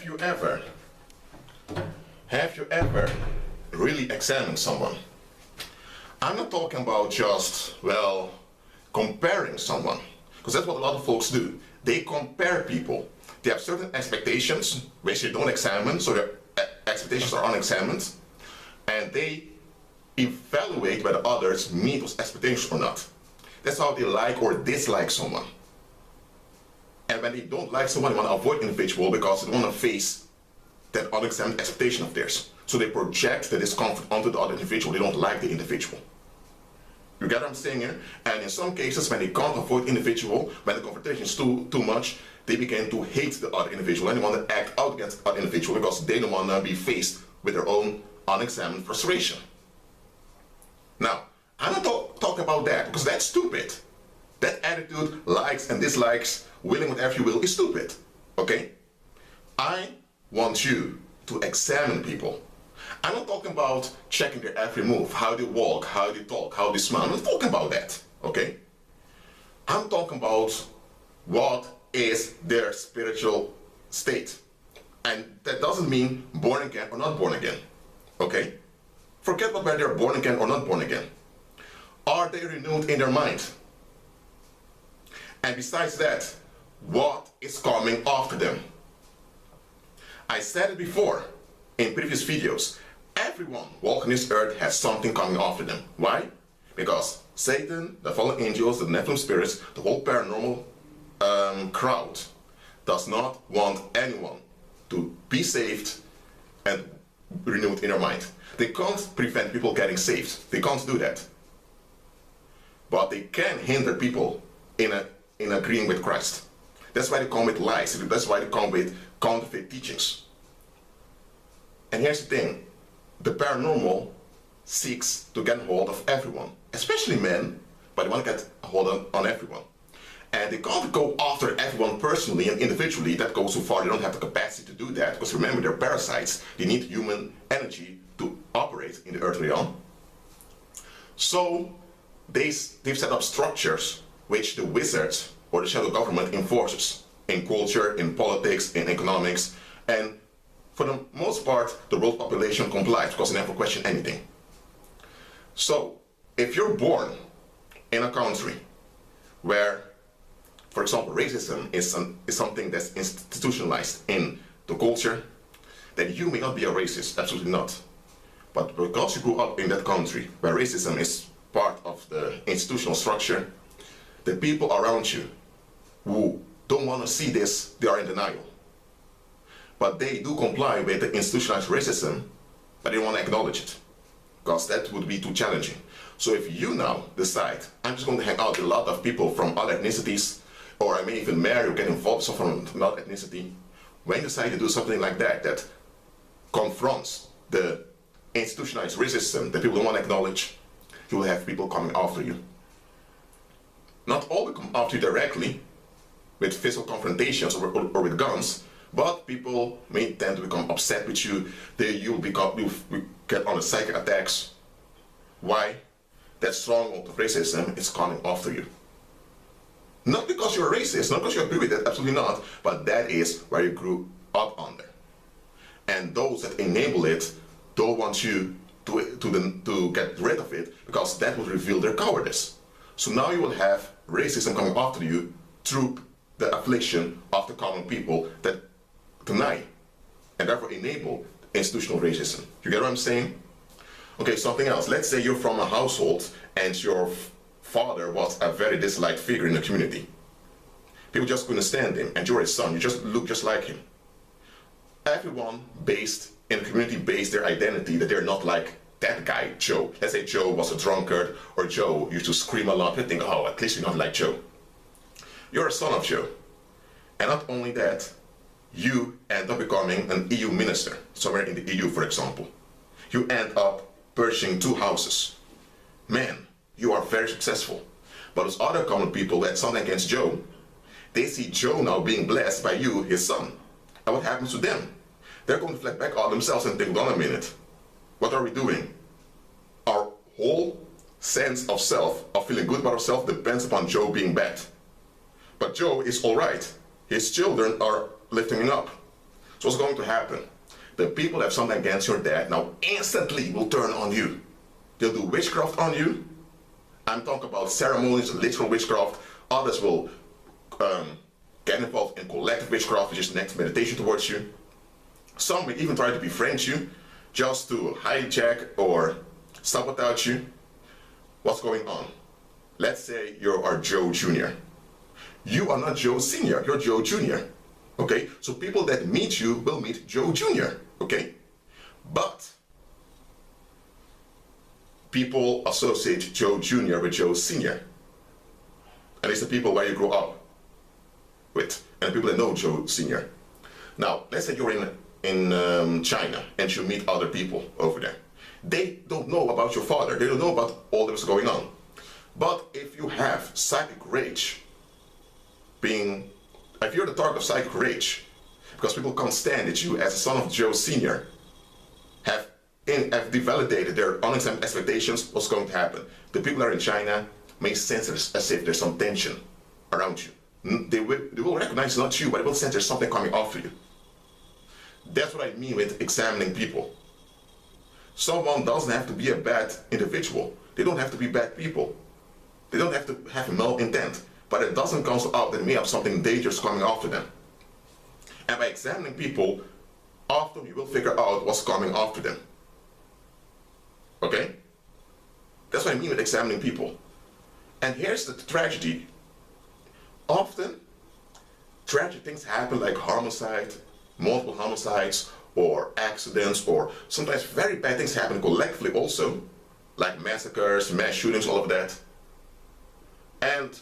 Have you ever really examined someone? I'm not talking about just, well, comparing someone, because that's what a lot of folks do. They compare people. They have certain expectations which they don't examine, so their expectations are unexamined, and they evaluate whether others meet those expectations or not. That's how they like or dislike someone. And when they don't like someone, they want to avoid the individual because they don't want to face that unexamined expectation of theirs. So they project the discomfort onto the other individual. They don't like the individual. You get what I'm saying here? And in some cases, when they can't avoid the individual, when the confrontation is too much, they begin to hate the other individual and they want to act out against the other individual because they don't want to be faced with their own unexamined frustration. Now, I'm not talking about that because that's stupid. That attitude, likes and dislikes, willing whatever you will, is stupid. Okay? I want you to examine people. I'm not talking about checking their every move, how they walk, how they talk, how they smile. I'm not talking about that. Okay? I'm talking about what is their spiritual state. And that doesn't mean born again or not born again. Okay? Forget whether they're born again or not born again. Are they renewed in their mind? And besides that, what is coming after them? I said it before in previous videos. Everyone walking this earth has something coming after them. Why? Because Satan, the fallen angels, the Nephilim spirits, the whole paranormal crowd does not want anyone to be saved and renewed in their mind. They can't prevent people getting saved. They can't do that. But they can hinder people in agreeing with Christ. That's why they come with lies. That's why they come with counterfeit teachings. And here's the thing. The paranormal seeks to get hold of everyone, especially men, but they want to get a hold on everyone. And they can't go after everyone personally and individually. That goes too far. They don't have the capacity to do that because remember, they're parasites. They need human energy to operate in the earth realm. So they've set up structures which the wizards or the shadow government enforces in culture, in politics, in economics, and for the most part, the world population complies because they never question anything. So, if you're born in a country where, for example, racism is something that's institutionalized in the culture, then you may not be a racist, absolutely not. But because you grew up in that country where racism is part of the institutional structure, the people around you who don't want to see this, they are in denial. But they do comply with the institutionalized racism, but they don't want to acknowledge it, because that would be too challenging. So if you now decide, I'm just going to hang out with a lot of people from other ethnicities, or I may even marry or get involved with someone from another ethnicity, when you decide to do something like that, that confronts the institutionalized racism that people don't want to acknowledge, you will have people coming after you. Not all will come after you directly, with physical confrontations or with guns, but people may tend to become upset with you. You get on the psychic attacks. Why? That stronghold of racism is coming after you. Not because you're racist, not because you agree with it, absolutely not, but that is where you grew up under. And those that enable it don't want you to get rid of it, because that would reveal their cowardice. So now you will have racism coming after you through the affliction of the common people that deny and therefore enable institutional racism. You get what I'm saying? Okay, something else. Let's say you're from a household and your father was a very disliked figure in the community. People just couldn't stand him, and you're his son. You just look just like him. Everyone based in the community based their identity that they're not like that guy, Joe. Let's say Joe was a drunkard, or Joe used to scream a lot. You think, oh, at least you're not like Joe. You're a son of Joe. And not only that, you end up becoming an EU minister, somewhere in the EU, for example. You end up purchasing 2 houses. Man, you are very successful. But those other common people that something against Joe, they see Joe now being blessed by you, his son. And what happens to them? They're going to reflect back on themselves and think, hold on a minute. What are we doing? Our whole sense of self, of feeling good about ourselves, depends upon Joe being bad. But Joe is all right. His children are lifting him up. So what's going to happen? The people that have something against your dad now instantly will turn on you. They'll do witchcraft on you. I'm talking about ceremonies, literal witchcraft. Others will get involved in collective witchcraft, which is next meditation towards you. Some may even try to befriend you just to hijack or sabotage you. What's going on? Let's say you are Joe Jr. You are not Joe Sr., you're Joe Jr. Okay? So people that meet you will meet Joe Jr. Okay? But people associate Joe Jr. with Joe Sr. And it's the people where you grew up with, and the people that know Joe Sr. Now, let's say you're in China and you meet other people over there. They don't know about your father. They don't know about all that's going on. But if you have psychic rage, if you're the target of psychic rage, because people can't stand that you, as a son of Joe Sr., have devalidated their unexamined expectations, what's going to happen? The people that are in China may sense as if there's some tension around you. They will recognize it's not you, but they will sense there's something coming after you. That's what I mean with examining people. Someone doesn't have to be a bad individual. They don't have to be bad people. They don't have to have mal intent. But it doesn't cancel out that they may have something dangerous coming after them. And by examining people, often you will figure out what's coming after them. Okay? That's what I mean with examining people. And here's the tragedy. Often, tragic things happen like homicide, multiple homicides, or accidents, or sometimes very bad things happen collectively also, like massacres, mass shootings, all of that. And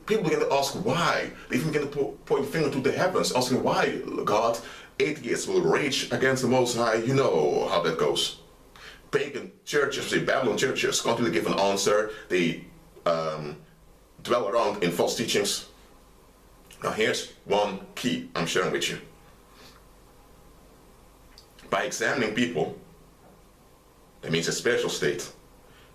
people begin to ask why. They even begin to point the finger to the heavens, asking why, God, atheists will rage against the Most High. You know how that goes. Pagan churches, say Babylon churches, can't really give an answer. They dwell around in false teachings. Now here's one key I'm sharing with you. By examining people, that means a spiritual state,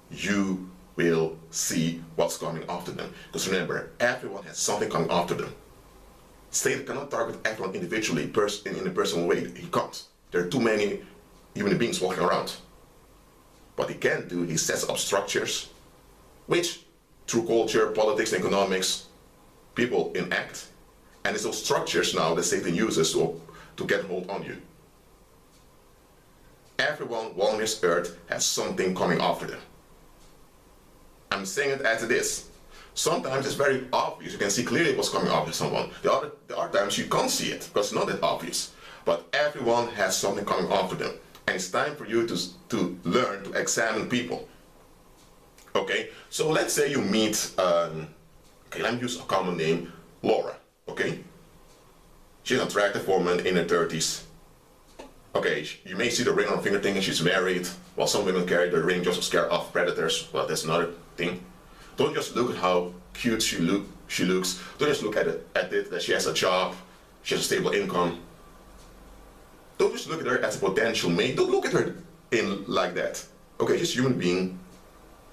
you will see what's coming after them. Because remember, everyone has something coming after them. Satan cannot target everyone individually in a personal way. He can't. There are too many human beings walking around. What he can do, he sets up structures which, through culture, politics, and economics, people enact. And it's those structures now that Satan uses to get hold on you. Everyone walking this earth has something coming after them. I'm saying it as it is. Sometimes it's very obvious. You can see clearly what's coming after someone. There are times you can't see it because it's not that obvious. But everyone has something coming after them. And it's time for you to learn to examine people. Okay? So let's say you meet, okay, let me use a common name, Laura. Okay? She's an attractive woman in her 30s. Okay, you may see the ring on her finger thinking she's married, while some women carry the ring just to scare off predators. Well, that's another thing. Don't just look at how cute she looks. Don't just look at it that she has a job, she has a stable income. Don't just look at her as a potential mate. Don't look at her like that. Okay, she's a human being.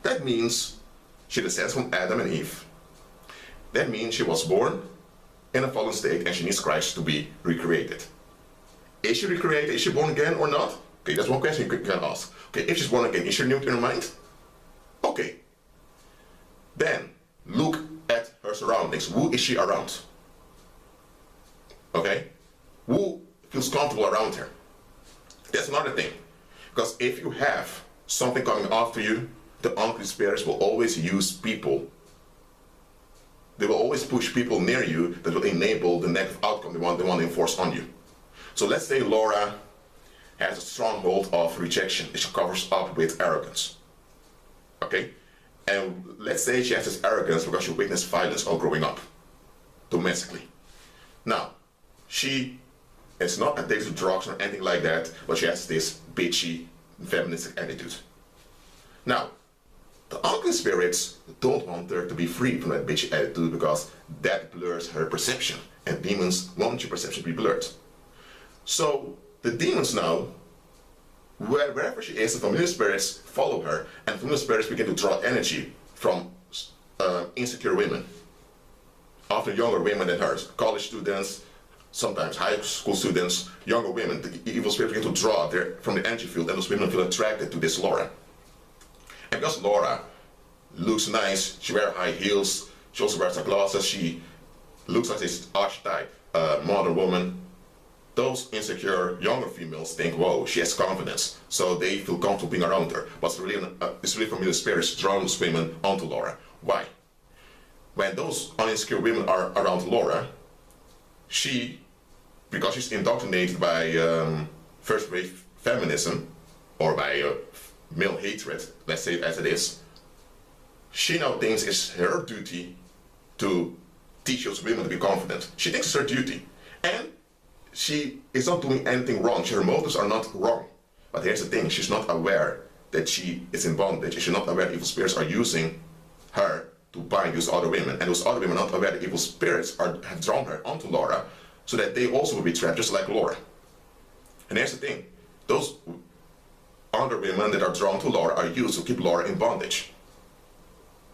That means she descends from Adam and Eve. That means she was born in a fallen state and she needs Christ to be recreated. Is she recreated? Is she born again or not? Okay, that's one question you can ask. Okay, if she's born again, is she renewed in her mind? Okay. Then, look at her surroundings. Who is she around? Okay? Who feels comfortable around her? That's another thing. Because if you have something coming after you, the unclean spirits will always use people. They will always push people near you that will enable the negative outcome they want to enforce on you. So let's say Laura has a stronghold of rejection that she covers up with arrogance. Okay? And let's say she has this arrogance because she witnessed violence all growing up, domestically. Now, she is not addicted to drugs or anything like that, but she has this bitchy, feministic attitude. Now, the unclean spirits don't want her to be free from that bitchy attitude because that blurs her perception. And demons want your perception to be blurred. So the demons now, wherever she is, the familiar spirits follow her, and familiar spirits begin to draw energy from insecure women, often younger women than hers, college students, sometimes high school students, younger women, the evil spirits begin to draw from the energy field, and those women feel attracted to this Laura. And because Laura looks nice, she wears high heels, she also wears her glasses, she looks like this archetype modern woman, those insecure younger females think, whoa, she has confidence, so they feel comfortable being around her. But it's really familiar spirits drawing those women onto Laura. Why? When those insecure women are around Laura, she, because she's indoctrinated by first-wave feminism, or by male hatred, let's say it as it is, she now thinks it's her duty to teach those women to be confident. She thinks it's her duty. And she is not doing anything wrong. Her motives are not wrong. But here's the thing, she's not aware that she is in bondage. She's not aware that evil spirits are using her to bind those other women. And those other women are not aware that evil spirits have drawn her onto Laura, so that they also will be trapped just like Laura. And here's the thing, those other women that are drawn to Laura are used to keep Laura in bondage.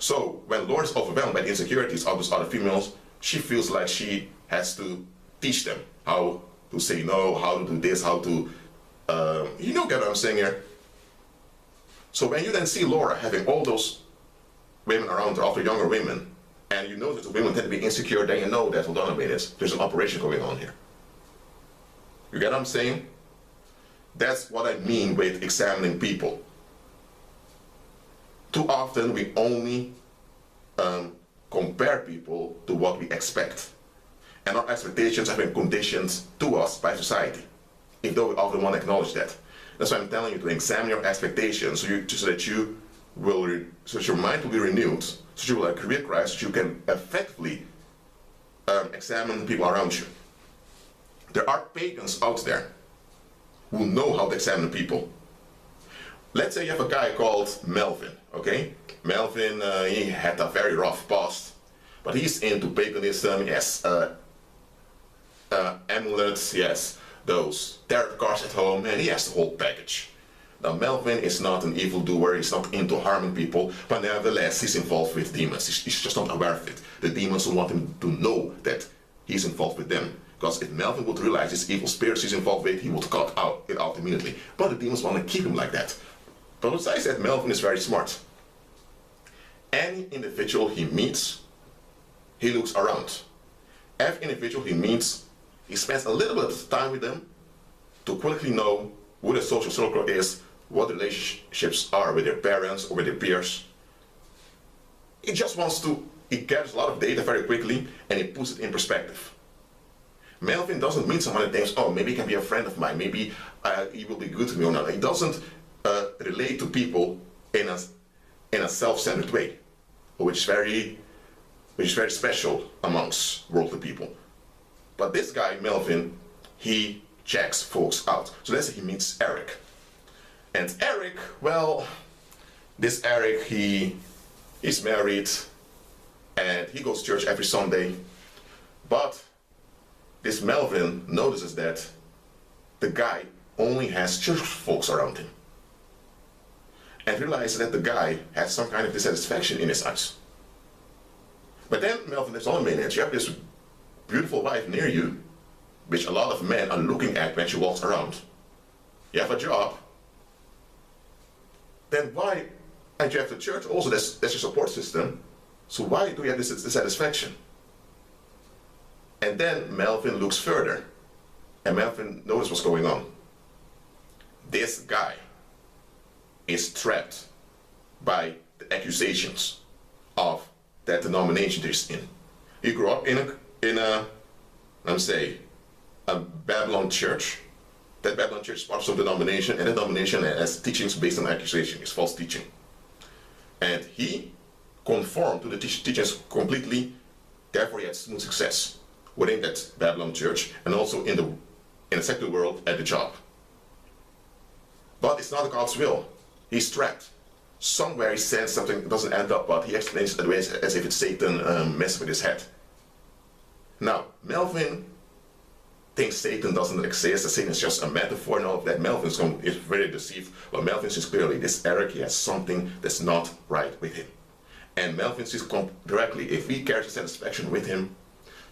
So when Laura is overwhelmed by the insecurities of those other females, she feels like she has to teach them how to say no, how to do this, how to, you know, get what I'm saying here? So when you then see Laura having all those women around her, other younger women, and you know that the women tend to be insecure, then you know that, hold on a minute, there's an operation going on here. You get what I'm saying? That's what I mean with examining people. Too often we only compare people to what we expect. And our expectations have been conditioned to us by society, even though we often want to acknowledge that. That's why I'm telling you to examine your expectations so that your mind will be renewed, so you will agree with Christ, so you can effectively examine the people around you. There are pagans out there who know how to examine people. Let's say you have a guy called Melvin, okay? Melvin, he had a very rough past, but he's into paganism, yes, amulets, yes, those tarot cards at home, and he has the whole package. Now Melvin is not an evildoer, he's not into harming people, but nevertheless he's involved with demons. He's just not aware of it. The demons don't want him to know that he's involved with them. Because if Melvin would realize this evil spirits he's involved with, he would cut it out immediately. But the demons want to keep him like that. But besides that, Melvin is very smart. Any individual he meets, he looks around. Every individual he meets, he spends a little bit of time with them to quickly know who the social circle is, what the relationships are with their parents or with their peers. He gathers a lot of data very quickly and he puts it in perspective. Melvin doesn't meet someone that thinks, oh, maybe he can be a friend of mine, maybe he will be good to me or not. He doesn't relate to people in a self-centered way, which is very special amongst worldly people. But this guy, Melvin, he checks folks out. So let's say he meets Eric. And Eric, well, this Eric, he's married and he goes to church every Sunday. But this Melvin notices that the guy only has church folks around him. And realizes that the guy has some kind of dissatisfaction in his eyes. But then Melvin is on a minute, you have this beautiful wife near you, which a lot of men are looking at when she walks around. You have a job. Then why, and you have the church also, that's your support system. So why do you have this dissatisfaction? And then Melvin looks further, and Melvin knows what's going on. This guy is trapped by the accusations of that denomination he's in. He grew up in a Babylon church. That Babylon church is part of some denomination, and that denomination has teachings based on accusation, it's false teaching. And he conformed to the teachings completely, therefore he had smooth success within that Babylon church, and also in the secular world at the job. But it's not God's will. He's trapped. Somewhere he says something that doesn't end up, but he explains it as if it's Satan messing with his head. Now, Melvin thinks Satan doesn't exist, that Satan is just a metaphor and all of that. Melvin is very deceived, but Melvin sees clearly this Eric, he has something that's not right with him. And Melvin sees directly, if he carries satisfaction with him,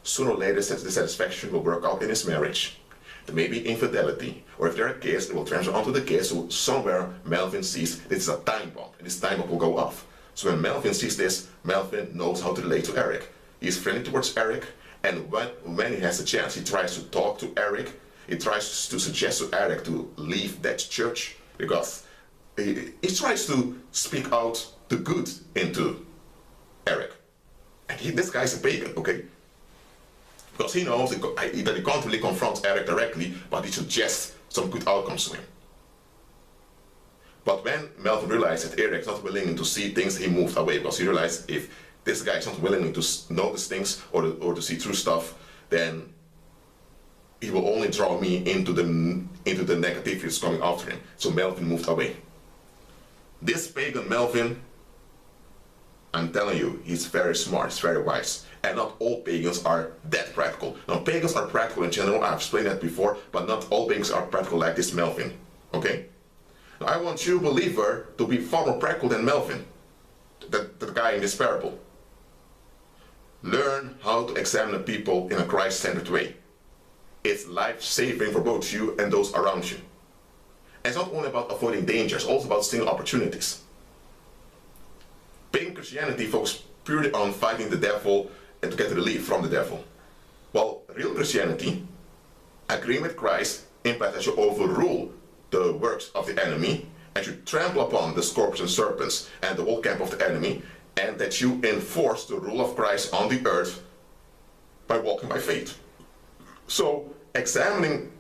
sooner or later the satisfaction will work out in his marriage. There may be infidelity, or if there are kids, it will transfer onto the kids, so somewhere Melvin sees this is a time bomb, and this time bomb will go off. So when Melvin sees this, Melvin knows how to relate to Eric. He's friendly towards Eric, and when he has a chance, he tries to talk to Eric. He tries to suggest to Eric to leave that church, because he tries to speak out the good into Eric. And this guy's a pagan, okay? Because he knows that he can't really confront Eric directly, but he suggests some good outcomes to him. But when Melvin realized that Eric is not willing to see things, he moved away, because he realized if this guy is not willing to notice things or to see true stuff, then he will only draw me into the negativity that's coming after him. So Melvin moved away. This pagan Melvin, I'm telling you, he's very smart, he's very wise. And not all pagans are that practical. Now, pagans are practical in general, I've explained that before, but not all pagans are practical like this Melvin, okay? Now, I want you, believer, to be far more practical than Melvin, the guy in this parable. Learn how to examine people in a Christ-centered way. It's life-saving for both you and those around you. And it's not only about avoiding dangers, it's also about seeing opportunities. Pagan Christianity focuses purely on fighting the devil and to get relief from the devil. While real Christianity, agreeing with Christ, implies that you overrule the works of the enemy, and you trample upon the scorpions and serpents and the whole camp of the enemy, and that you enforce the rule of Christ on the earth by walking by faith. So, examining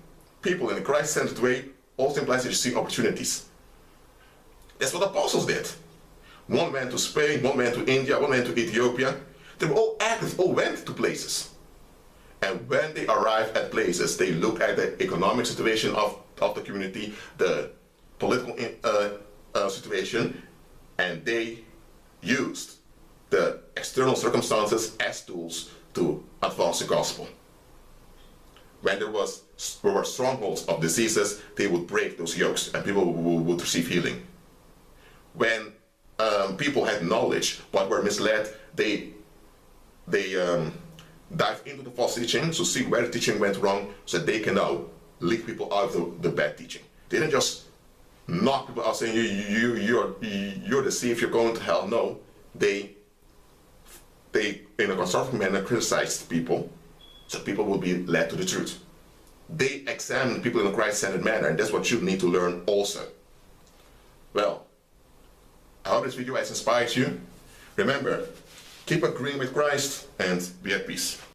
people in a Christ-centered way also implies that you see opportunities. That's what the apostles did. One went to Spain, one went to India, one went to Ethiopia. They were all active, all went to places. And when they arrived at places, they looked at the economic situation of the community, the political situation, and they used the external circumstances as tools to advance the gospel. When there were strongholds of diseases, they would break those yokes and people would receive healing. When people had knowledge but were misled, they dive into the false teaching to see where the teaching went wrong so that they can now lead people out of the bad teaching. They didn't just knock people out saying you're deceived, you're going to hell. No, they in a constructive manner criticized people so people will be led to the truth. They examine people in a Christ-centered manner, and that's what you need to learn also. Well, I hope this video has inspired you. Remember, keep agreeing with Christ and be at peace.